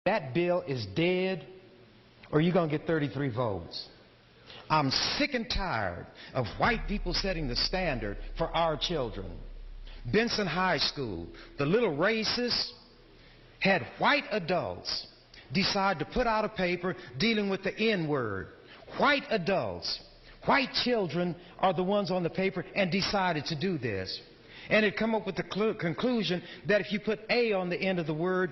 That bill is dead, or you're going to get 33 votes. I'm sick and tired of white people setting the standard for our children. Benson High School, the little racists had white adults decide to put out a paper dealing with the N-word. White adults, white children are the ones on the paper and decided to do this. And it come up with the conclusion that if you put A on the end of the word,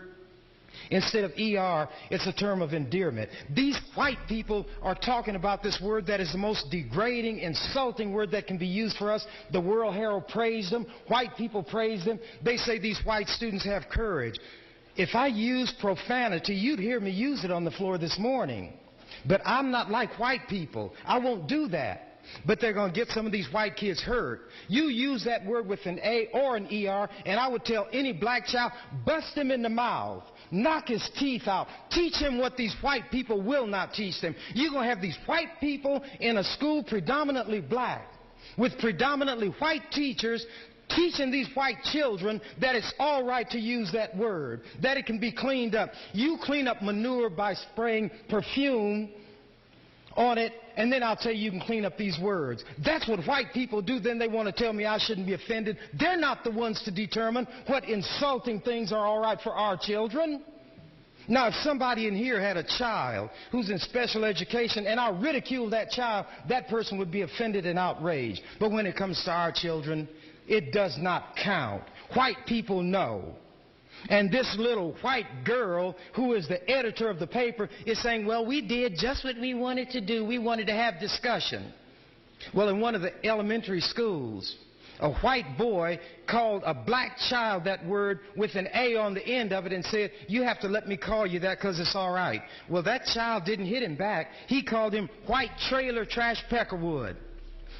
instead of ER, it's a term of endearment. These white people are talking about this word that is the most degrading, insulting word that can be used for us. The World Herald praised them. White people praise them. They say these white students have courage. If I use profanity, you'd hear me use it on the floor this morning. But I'm not like white people. I won't do that. But they're going to get some of these white kids hurt. You use that word with an A or an ER, and I would tell any black child, bust him in the mouth. Knock his teeth out. Teach him what these white people will not teach them. You're going to have these white people in a school predominantly black with predominantly white teachers teaching these white children that it's all right to use that word, that it can be cleaned up. You clean up manure by spraying perfume on it, and then I'll tell you can clean up these words. That's what white people do. Then they want to tell me I shouldn't be offended. They're not the ones to determine what insulting things are all right for our children. Now, if somebody in here had a child who's in special education and I ridicule that child, that person would be offended and outraged. But when it comes to our children, it does not count. White people know. And this little white girl who is the editor of the paper is saying, well, we did just what we wanted to do. We wanted to have discussion. Well, in one of the elementary schools, a white boy called a black child that word with an A on the end of it and said, you have to let me call you that because it's all right. Well, that child didn't hit him back. He called him white trailer trash peckerwood.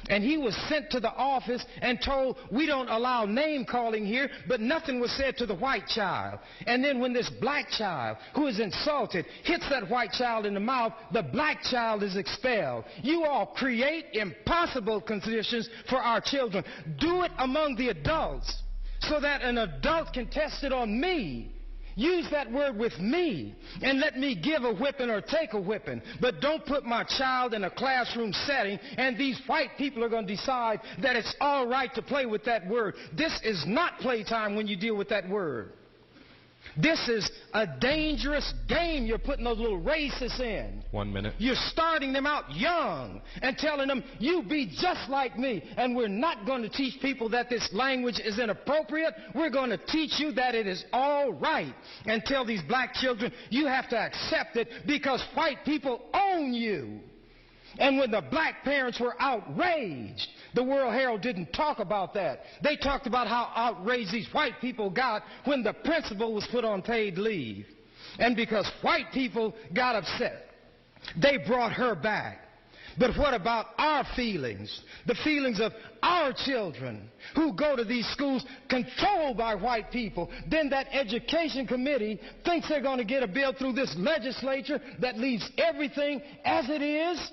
And he was sent to the office and told, we don't allow name calling here, but nothing was said to the white child. And then when this black child, who is insulted, hits that white child in the mouth, the black child is expelled. You all create impossible conditions for our children. Do it among the adults so that an adult can test it on me. Use that word with me and let me give a whipping or take a whipping. But don't put my child in a classroom setting and these white people are going to decide that it's all right to play with that word. This is not playtime when you deal with that word. This is a dangerous game you're putting those little racists in. 1 minute. You're starting them out young and telling them, you be just like me. And we're not going to teach people that this language is inappropriate. We're going to teach you that it is all right. And tell these black children, you have to accept it because white people own you. And when the black parents were outraged, the World Herald didn't talk about that. They talked about how outraged these white people got when the principal was put on paid leave. And because white people got upset, they brought her back. But what about our feelings? The feelings of our children who go to these schools controlled by white people. Then that education committee thinks they're going to get a bill through this legislature that leaves everything as it is.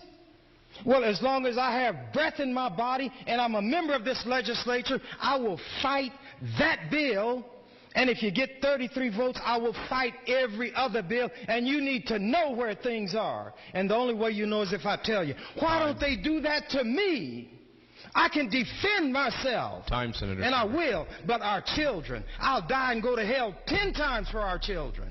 Well, as long as I have breath in my body and I'm a member of this legislature, I will fight that bill. And if you get 33 votes, I will fight every other bill. And you need to know where things are. And the only way you know is if I tell you. Why don't they do that to me? I can defend myself. Time, Senator. And I will. But our children, I'll die and go to hell 10 times for our children.